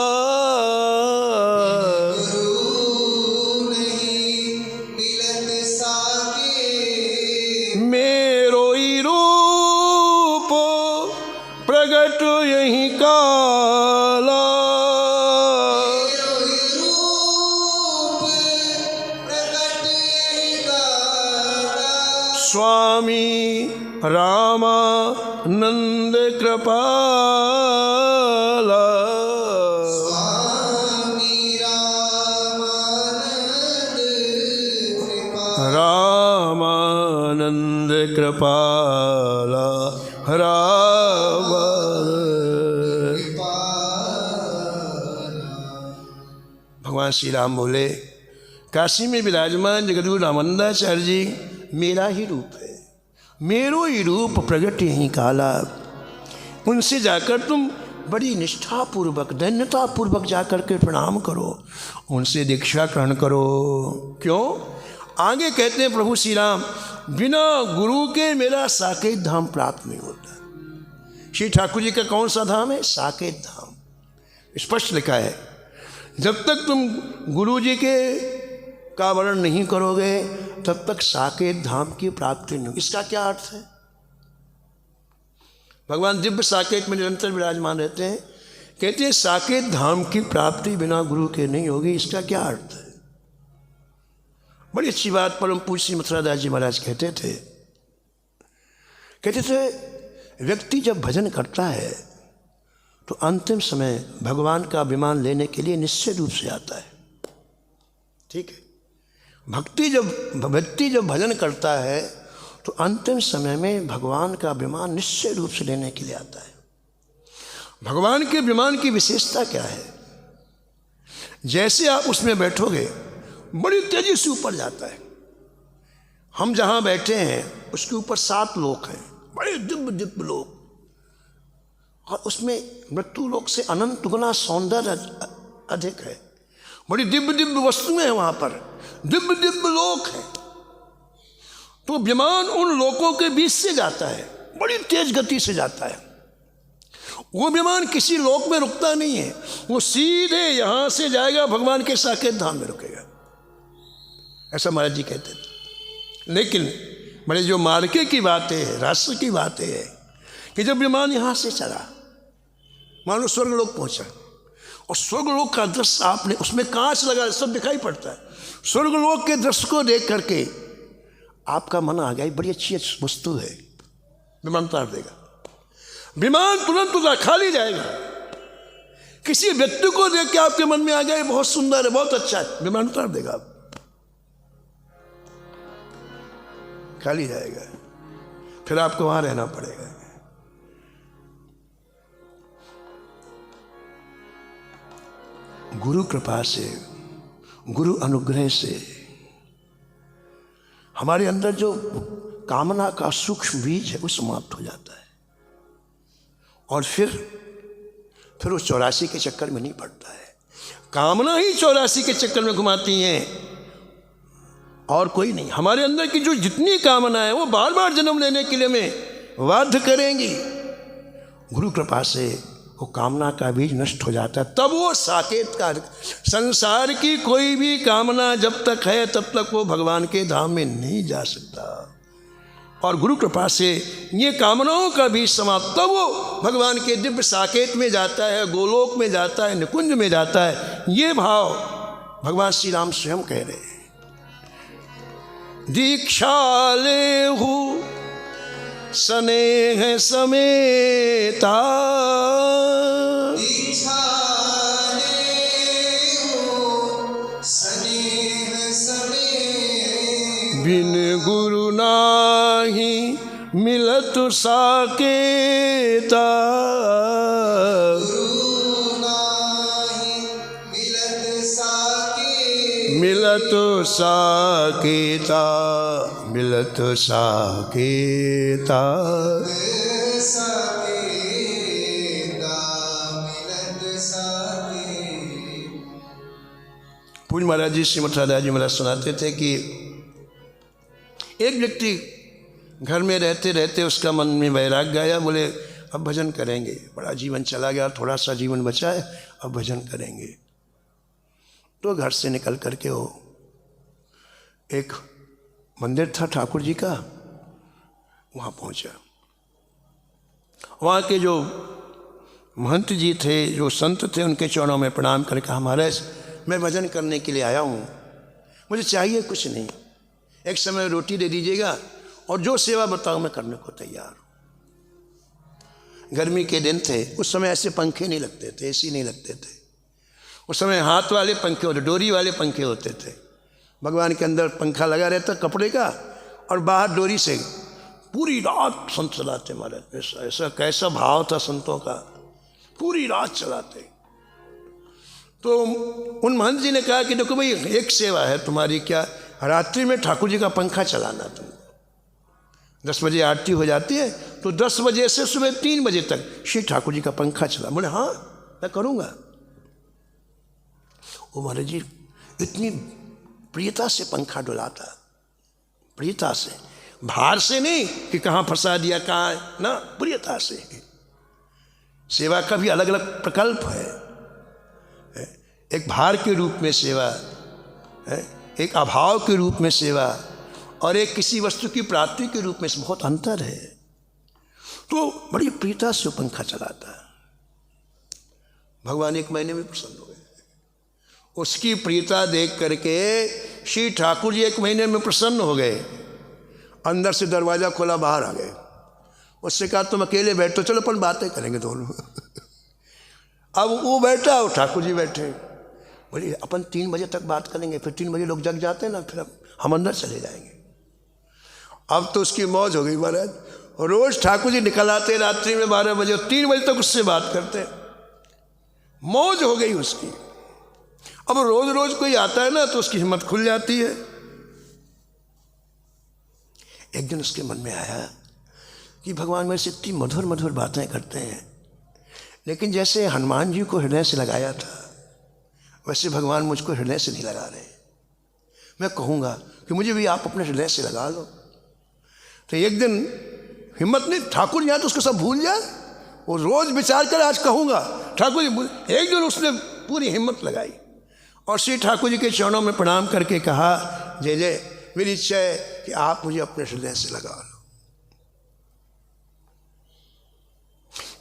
मेरो ही रूप प्रगट यही काला, स्वामी रामानंद कृपाला, रामानंद कृपाला, भगवान श्री राम बोले, काशी में विराजमान जगतगुरु रामानंदाचार्य जी मेरा ही रूप है, मेरो ही रूप प्रगट यहीं काला। उनसे जाकर तुम बड़ी निष्ठापूर्वक, दैन्यतापूर्वक जाकर के प्रणाम करो, उनसे दीक्षा ग्रहण करो। क्यों? आगे कहते हैं प्रभु श्री राम, बिना गुरु के मेरा साकेत धाम प्राप्त नहीं होता। श्री ठाकुर जी का कौन सा धाम है? साकेत धाम। स्पष्ट लिखा है, जब तक तुम गुरु जी के का वर्णन नहीं करोगे तब तक साकेत धाम की प्राप्ति नहीं होगी। इसका क्या अर्थ है? भगवान दिव्य साकेत में निरंतर विराजमान रहते हैं, कहते हैं साकेत धाम की प्राप्ति बिना गुरु के नहीं होगी। इसका क्या अर्थ है? बड़ी अच्छी बात परम पूज्य श्री मथुरादास जी महाराज कहते थे व्यक्ति जब भजन करता है तो अंतिम समय भगवान का विमान लेने के लिए निश्चय रूप से आता है। ठीक है, व्यक्ति जब भजन करता है तो अंतिम समय में भगवान का विमान निश्चय रूप से लेने के लिए आता है। भगवान के विमान की विशेषता क्या है? जैसे आप उसमें बैठोगे बड़ी तेजी से ऊपर जाता है। हम जहाँ बैठे हैं उसके ऊपर 7 लोक हैं, बड़े दिव्य दिव्य लोक, और उसमें मृत्यु लोक से अनंत गुना सौंदर्य अधिक है। बड़ी दिव्य दिव्य वस्तुएं हैं वहाँ पर, दिव्य दिव्य लोक है। तो विमान उन लोकों के बीच से जाता है, बड़ी तेज गति से जाता है। वो विमान किसी लोक में रुकता नहीं है, वो सीधे यहाँ से जाएगा भगवान के साकेत धाम में रुकेगा, ऐसा महाराज जी कहते थे। लेकिन बड़े जो मार्के की बातें है, राष्ट्र की बातें है कि जब विमान यहाँ से चला, मान लो स्वर्गलोक पहुँचा, और स्वर्गलोक का दृश्य आपने, उसमें कांच लगा, सब दिखाई पड़ता है। स्वर्गलोक के दृश्य को देख करके आपका मन आ गया, बड़ी अच्छी वस्तु है, विमान उतार देगा। विमान तुरंत उतार, खाली जाएगा। किसी व्यक्ति को देख के आपके मन में आ गया बहुत सुंदर है, बहुत अच्छा है, विमान उतार देगा, आप खाली जाएगा, फिर आपको वहां रहना पड़ेगा। गुरु कृपा से, गुरु अनुग्रह से हमारे अंदर जो कामना का सूक्ष्म बीज है वो समाप्त हो जाता है, और फिर वो 84 के चक्कर में नहीं पड़ता है। कामना ही 84 के चक्कर में घुमाती हैं, और कोई नहीं। हमारे अंदर की जो जितनी कामना है वो बार बार जन्म लेने के लिए हमें बाध्य करेंगी। गुरु कृपा से वो कामना का बीज नष्ट हो जाता है, तब वो साकेत का। संसार की कोई भी कामना जब तक है तब तक वो भगवान के धाम में नहीं जा सकता। और गुरु कृपा से ये कामनाओं का बीज समाप्त, तब वो भगवान के दिव्य साकेत में जाता है, गोलोक में जाता है, निकुंज में जाता है। ये भाव भगवान श्री राम स्वयं कह रहे हैं। दीक्षा ले हूँ स्नेह समेता,
दीक्षा ले हो स्नेह समेता,
बिन गुरु नाही मिलत साकेता,
गुरु नाही मिलत साके,
मिलत साकेता, मिलत साकेता।
साकेता, मिलत साके।
पूज्य महाराज जी श्रीमठ राधा जी महाराज सुनाते थे कि एक व्यक्ति घर में रहते रहते उसका मन में वैराग्य आया, बोले अब भजन करेंगे, बड़ा जीवन चला गया, थोड़ा सा जीवन बचा है, अब भजन करेंगे। तो घर से निकल करके वो एक मंदिर था ठाकुर जी का, वहाँ पहुँचा। वहाँ के जो महंत जी थे, जो संत थे, उनके चरणों में प्रणाम करके कहा, महाराज मैं भजन करने के लिए आया हूँ, मुझे चाहिए कुछ नहीं, एक समय रोटी दे दीजिएगा और जो सेवा बताओ मैं करने को तैयार हूँ। गर्मी के दिन थे, उस समय ऐसे पंखे नहीं लगते थे, एसी नहीं लगते थे, उस समय हाथ वाले पंखे होते, डोरी वाले पंखे होते थे। भगवान के अंदर पंखा लगा रहता कपड़े का और बाहर डोरी से पूरी रात संत चलाते महाराज। ऐसा कैसा भाव था संतों का, पूरी रात चलाते। तो उन महंत जी ने कहा कि देखो भाई, एक सेवा है तुम्हारी, क्या रात्रि में ठाकुर जी का पंखा चलाना तुमको। 10 बजे आरती हो जाती है तो 10 बजे से सुबह 3 बजे तक श्री ठाकुर जी का पंखा चला। बोले हाँ मैं करूँगा। वो महाराज जी इतनी प्रियता से पंखा डुलाता, प्रियता से, भार से नहीं कि कहाँ फंसा दिया कहाँ ना, प्रियता से। सेवा का भी अलग अलग प्रकल्प है, एक भार के रूप में सेवा है, एक अभाव के रूप में सेवा, और एक किसी वस्तु की प्राप्ति के रूप में बहुत अंतर है। तो बड़ी प्रियता से पंखा चलाता है। भगवान 1 महीने में प्रसन्न हो गए। उसकी प्रियता देख करके श्री ठाकुर जी 1 महीने में प्रसन्न हो गए। अंदर से दरवाज़ा खोला, बाहर आ गए। उससे कहा तुम अकेले बैठो, चलो अपन बातें करेंगे दोनों। अब वो बैठा और ठाकुर जी बैठे। बोले अपन 3 बजे तक बात करेंगे, फिर 3 बजे लोग जग जाते हैं ना, फिर हम अंदर चले जाएंगे। अब तो उसकी मौज हो गई महाराज। रोज ठाकुर जी निकल आते रात्रि में 12 बजे, 3 बजे तक उससे बात करते, मौज हो गई उसकी। अब रोज रोज कोई आता है ना तो उसकी हिम्मत खुल जाती है। एक दिन उसके मन में आया कि भगवान मेरे से इतनी मधुर मधुर बातें करते हैं, लेकिन जैसे हनुमान जी को हृदय से लगाया था वैसे भगवान मुझको हृदय से नहीं लगा रहे। मैं कहूँगा कि मुझे भी आप अपने हृदय से लगा लो। तो एक दिन हिम्मत नहीं, ठाकुर यहाँ तो उसको सब भूल जाए, वो रोज विचार कर आज कहूँगा ठाकुर जी। एक दिन उसने पूरी हिम्मत लगाई और श्री ठाकुर जी के चरणों में प्रणाम करके कहा, जय जय, मेरी इच्छा है कि आप मुझे अपने हृदय से लगा लो।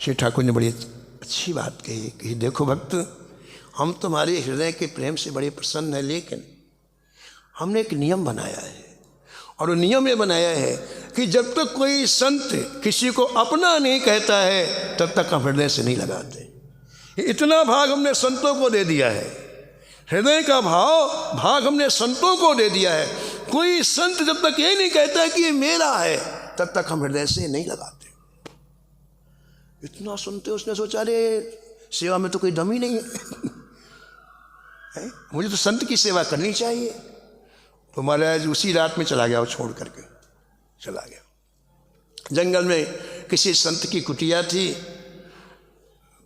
श्री ठाकुर ने बड़ी अच्छी बात कही कि देखो भक्त, हम तुम्हारे हृदय के प्रेम से बड़े प्रसन्न हैं, लेकिन हमने एक नियम बनाया है, और वो नियम ये बनाया है कि जब तक कोई संत किसी को अपना नहीं कहता है तब तक हम हृदय से नहीं लगाते। इतना भाग हमने संतों को दे दिया है, हृदय का भाग हमने संतों को दे दिया है। कोई संत जब तक ये नहीं कहता है कि ये मेरा है तब तक हम हृदय से नहीं लगाते। इतना सुनते उसने सोचा, अरे सेवा में तो कोई दम ही नहीं है, मुझे तो संत की सेवा करनी चाहिए। तो महाराज उसी रात में चला गया, वो छोड़ करके चला गया। जंगल में किसी संत की कुटिया थी,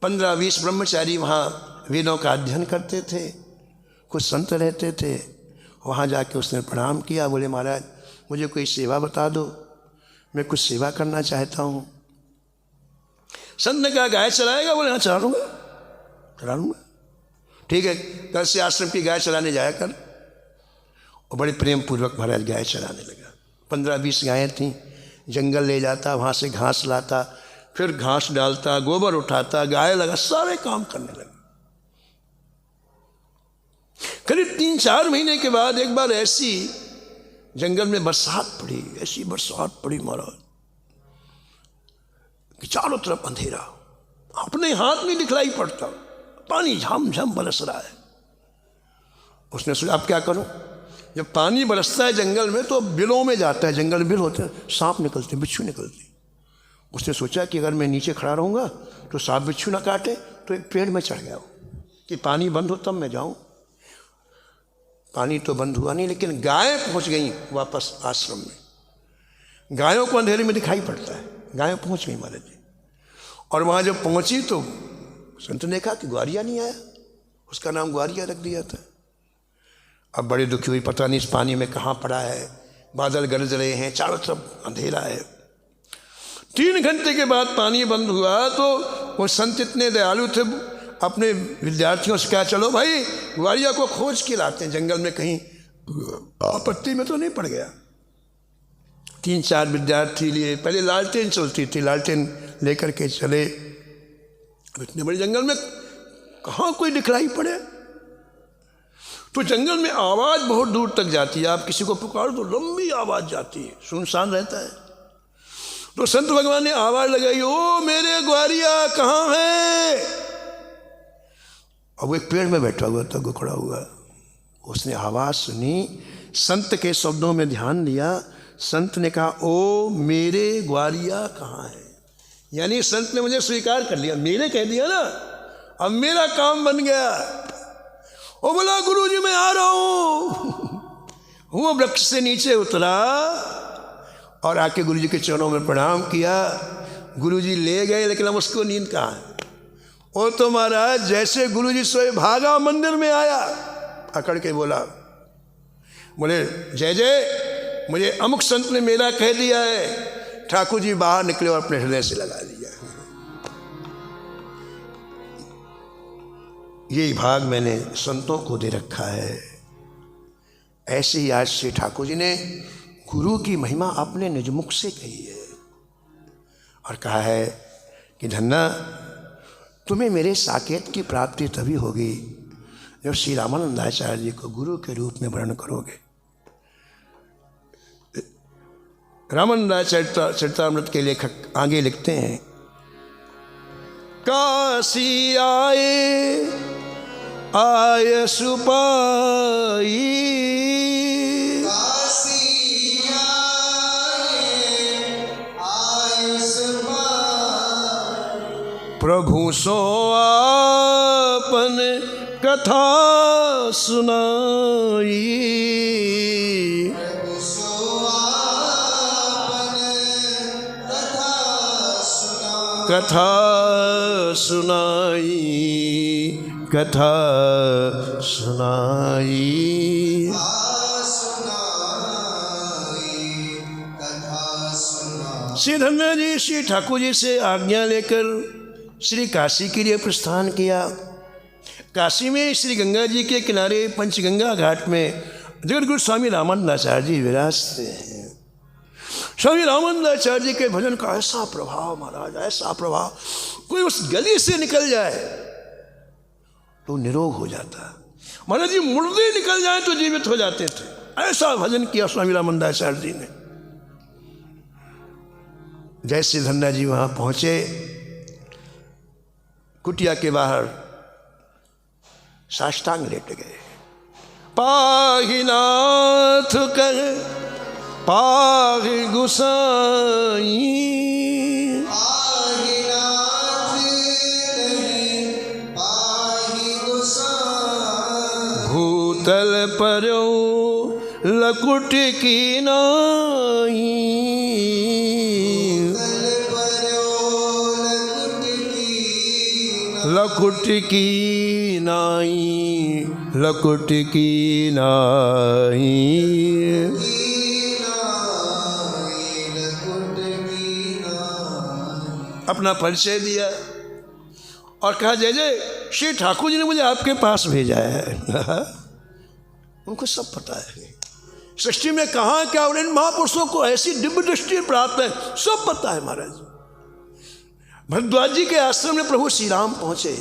15-20 ब्रह्मचारी वहाँ वेदों का अध्ययन करते थे, कुछ संत रहते थे। वहाँ जाके उसने प्रणाम किया, बोले महाराज मुझे कोई सेवा बता दो, मैं कुछ सेवा करना चाहता हूँ। संत ने कहा गाय चलाएगा? बोले हाँ चला लूँगा। ठीक है, कल से आश्रम की गाय चलाने जाया कर। और बड़े प्रेम पूर्वक महाराज गाय चलाने लगा। 15-20 गायें थीं। जंगल ले जाता, वहाँ से घास लाता, फिर घास डालता, गोबर उठाता, गाय लगा, सारे काम करने लगा। करीब 3-4 महीने के बाद एक बार ऐसी जंगल में बरसात पड़ी, ऐसी बरसात पड़ी महाराज कि चारों तरफ अंधेरा, अपने हाथ नहीं दिखलाई पड़ता, पानी झमझम बरस रहा है। उसने सोचा अब क्या करूं? जब पानी बरसता है जंगल में तो बिलों में जाता है, जंगल में बिल होते हैं, सांप निकलते, बिच्छू निकलते। उसने सोचा कि अगर मैं नीचे खड़ा रहूंगा तो सांप बिच्छू ना काटे, तो एक पेड़ में चढ़ गया कि पानी बंद हो तब मैं जाऊं। पानी तो बंद हुआ नहीं, लेकिन गायें पहुंच गई वापस आश्रम में। गायों को अंधेरे में दिखाई पड़ता है, गायें पहुंच गई महाराज जी। और वहाँ जब पहुंची तो संत ने कहा कि ग्वारिया नहीं आया, उसका नाम ग्वारिया रख दिया था। अब बड़ी दुखी हुई, पता नहीं इस पानी में कहाँ पड़ा है, बादल गरज रहे हैं, चारों तरफ अंधेरा है। 3 घंटे के बाद पानी बंद हुआ तो वो संत इतने दयालु थे, अपने विद्यार्थियों से कहा चलो भाई ग्वारिया को खोज के लाते हैं, जंगल में कहीं आपत्ति में तो नहीं पड़ गया। 3-4 विद्यार्थी लिए, पहले लालटेन चलती थी, लालटेन लेकर के चले। अब इतने बड़े जंगल में कहाँ कोई दिखलाई पड़े, तो जंगल में आवाज़ बहुत दूर तक जाती है, आप किसी को पुकारो तो लंबी आवाज़ जाती है, सुनसान रहता है। तो संत भगवान ने आवाज़ लगाई, ओ मेरे ग्वारिया कहाँ है? अब वो एक पेड़ में बैठा हुआ था, गुखड़ा हुआ। उसने आवाज़ सुनी, संत के शब्दों में ध्यान दिया। संत ने कहा ओ मेरे ग्वारिया कहाँ है? यानी संत ने मुझे स्वीकार कर लिया, मेरे कह दिया ना, अब मेरा काम बन गया। ओ बोला गुरु जी मैं आ रहा हूँ। वो वृक्ष से नीचे उतरा और आके गुरु जी के चरणों में प्रणाम किया। गुरु जी ले गए, लेकिन अब उसको नींद कहाँ है? वो तो महाराज जैसे गुरु जी सोए भागा मंदिर में आया, अकड़ के बोला, बोले जय जय, मुझे अमुक संत ने मेरा कह दिया है। ठाकुर जी बाहर निकले और अपने हृदय से लगा लिया। यही भाग मैंने संतों को दे रखा है। ऐसे ही आज से ठाकुर जी ने गुरु की महिमा अपने निज मुख से कही है और कहा है कि धन्ना तुम्हें मेरे साकेत की प्राप्ति तभी होगी जब श्री रामानंदाचार्य जी को गुरु के रूप में वर्ण करोगे। रामानंदाचार्य चरितामृत के लेखक आगे लिखते हैं, काशी आए सुपाई, प्रभु सो आपन कथा सुनाई, कथा सुनाई, कथा सुनाई। श्री धन्ना जी श्री ठाकुर जी से आज्ञा लेकर श्री काशी के लिए प्रस्थान किया। काशी में श्री गंगा जी के किनारे पंचगंगा घाट में जगतगुरु स्वामी रामानंदाचार्य जी विराजते हैं। स्वामी रामानंदाचार्य जी के भजन का ऐसा प्रभाव महाराज, ऐसा प्रभाव, कोई उस गली से निकल जाए तो निरोग हो जाता। महाराज जी मुर्दे निकल जाए तो जीवित हो जाते थे, ऐसा भजन किया स्वामी रामानंदाचार्य जी ने। जैसे धन्ना जी वहाँ पहुँचे, कुटिया के बाहर साष्टांग लेट गए। पाहि नाथ कर पाहि गुसाई, भूतल पर्यो लकुट की नाई, लकुट की नाई, लकुट की नाई। अपना परिचय दिया और कहा जय जय श्री ठाकुर जी ने मुझे आपके पास भेजा है। उनको सब पता है सृष्टि में कहाँ क्या और इन महापुरुषों को ऐसी दिव्य दृष्टि प्राप्त है, सब पता है महाराज। भरद्वाज जी के आश्रम में प्रभु श्री राम पहुंचे।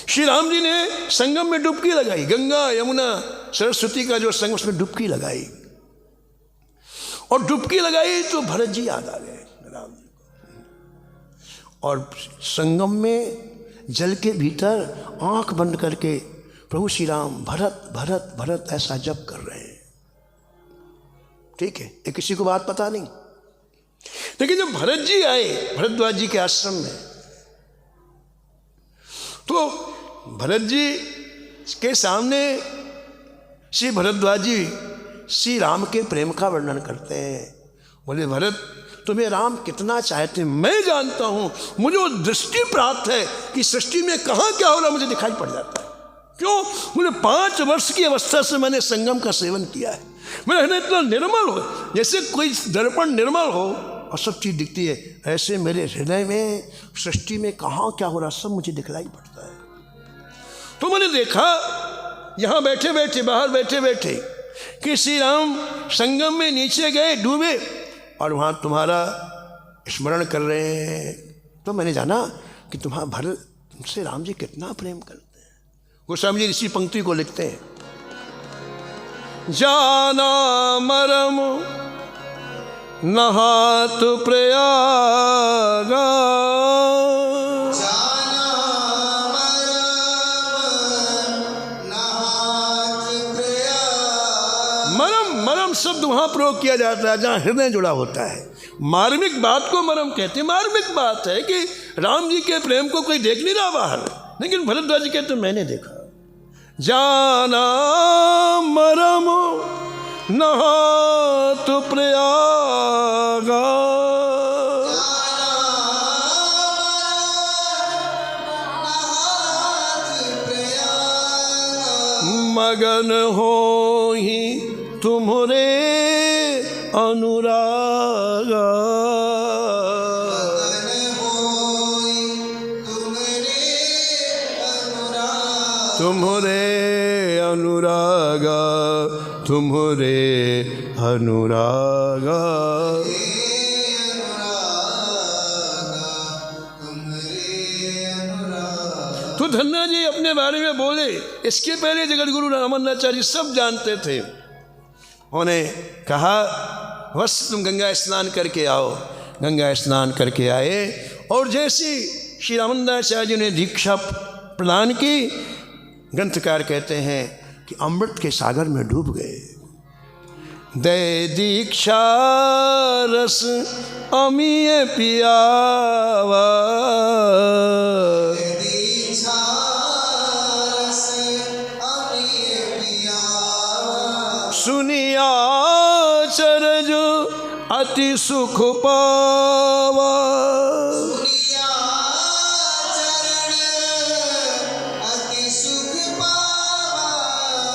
श्री राम जी ने संगम में डुबकी लगाई, गंगा यमुना सरस्वती का जो संगम उसमें डुबकी लगाई, और डुबकी लगाई तो भरत जी याद आ गए राम जी को। और संगम में जल के भीतर आंख बंद करके प्रभु श्री राम भरत भरत भरत ऐसा जप कर रहे हैं। ठीक है, ये किसी को बात पता नहीं। लेकिन जब भरत जी आए भरद्वाज जी के आश्रम में, तो भरत जी के सामने श्री भरद्वाज जी श्री राम के प्रेम का वर्णन करते हैं। बोले भरत तुम्हें राम कितना चाहते हैं मैं जानता हूं, मुझे वो दृष्टि प्राप्त है कि सृष्टि में कहाँ क्या हो रहा मुझे दिखाई पड़ जाता है। क्यों? मुझे 5 वर्ष की अवस्था से मैंने संगम का सेवन किया है। मेरा हृदय इतना निर्मल हो, जैसे कोई दर्पण निर्मल हो और सब चीज़ दिखती है, ऐसे मेरे हृदय में सृष्टि में कहाँ क्या हो रहा सब मुझे दिखलाई पड़ता है। तो मैंने देखा यहाँ बैठे बैठे बाहर बैठे बैठे कि श्री राम संगम में नीचे गए डूबे और वहाँ तुम्हारा स्मरण कर रहे हैं। तो मैंने जाना कि तुम्हारा भरत तुमसे राम जी कितना प्रेम करते हैं। गोस्वामी जी इसी पंक्ति को लिखते हैं, जाना मरम नहात प्रयागा,
जाना मरम नहात प्रयाग।
मरम मरम शब्द वहां प्रयोग किया जाता है जहां हृदय जुड़ा होता है। मार्मिक बात को मरम कहते हैं। मार्मिक बात है कि राम जी के प्रेम को कोई देख नहीं रहा बाहर, लेकिन भरद्वाज जी कहते मैंने देखा। जाना मरम नहात प्रयागा, मगन हो ही तुम्हारे अनुरागा, तुम्हारे अनुरागा, तुम्हारे अनुरागा। तो धन्ना जी अपने बारे में बोले, इसके पहले जगत गुरु रामानंदाचार्य सब जानते थे। उन्होंने कहा बस तुम गंगा स्नान करके आओ। गंगा स्नान करके आए और जैसे श्री रामानंदाचार्य ने दीक्षा प्रदान की, ग्रंथकार कहते हैं कि अमृत के सागर में डूब गए। दे दीक्षा रस अमीय पियावा, सुनिया चरज अति सुख पावा,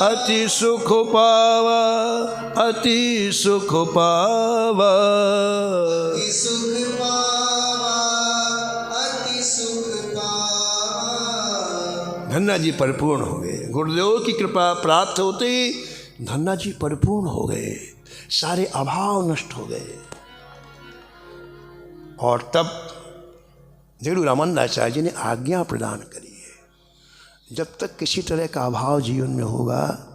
अति सुख पावा, अति सुख पावा,
अति सुख पावा, अति सुख पावा।
धन्ना जी परिपूर्ण हो गए। गुरुदेव की कृपा प्राप्त होते ही धन्ना जी परिपूर्ण हो गए, सारे अभाव नष्ट हो गए। और तब जगद्गुरु रामानंदाचार्य जी ने आज्ञा प्रदान करी है, जब तक किसी तरह का अभाव जीवन में होगा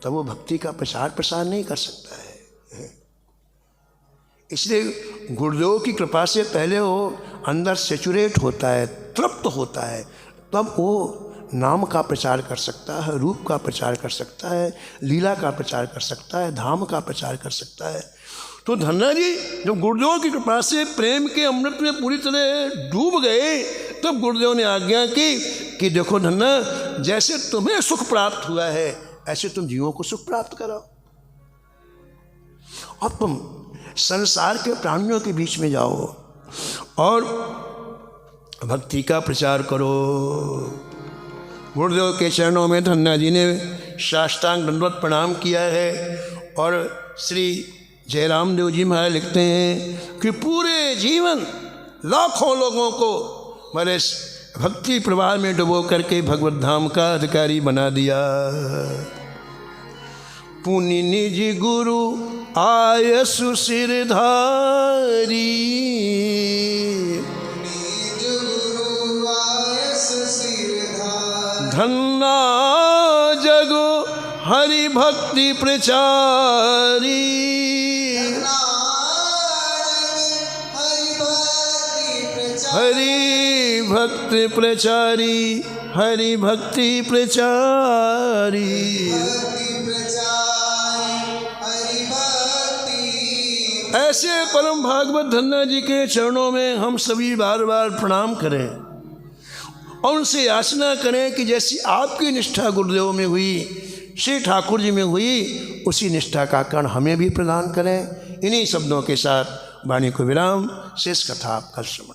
तब वो भक्ति का प्रचार प्रसार नहीं कर सकता है। इसलिए गुरुदेव की कृपा से पहले वो अंदर सेचुरेट होता है, तृप्त होता है, तब वो नाम का प्रचार कर सकता है, रूप का प्रचार कर सकता है, लीला का प्रचार कर सकता है, धाम का प्रचार कर सकता है। तो धन्ना जी जब गुरुदेव की कृपा से प्रेम के अमृत में पूरी तरह डूब गए, तब गुरुदेव ने आज्ञा की कि देखो धन्ना, जैसे तुम्हें सुख प्राप्त हुआ है ऐसे तुम जीवों को सुख प्राप्त कराओ। अब तुम संसार के प्राणियों के बीच में जाओ और भक्ति का प्रचार करो। गुरुदेव के चरणों में धन्ना जी ने साष्टांग दंडवत प्रणाम किया है। और श्री जयराम देव जी महाराज लिखते हैं कि पूरे जीवन लाखों लोगों को मेरे भक्ति प्रवाह में डुबो करके भगवत धाम का अधिकारी बना दिया। पुनि निज गुरु आय सुसिरधारी, धन्ना जगो हरि भक्ति प्रचारी, हरि भक्ति प्रचारी, हरि भक्ति प्रचारी। ऐसे परम भागवत धन्ना जी के चरणों में हम सभी बार बार प्रणाम करें और उनसे याचना करें कि जैसी आपकी निष्ठा गुरुदेव में हुई, श्री ठाकुर जी में हुई, उसी निष्ठा का कण हमें भी प्रदान करें। इन्हीं शब्दों के साथ वाणी को विराम, शेष कथा आप कल सुना।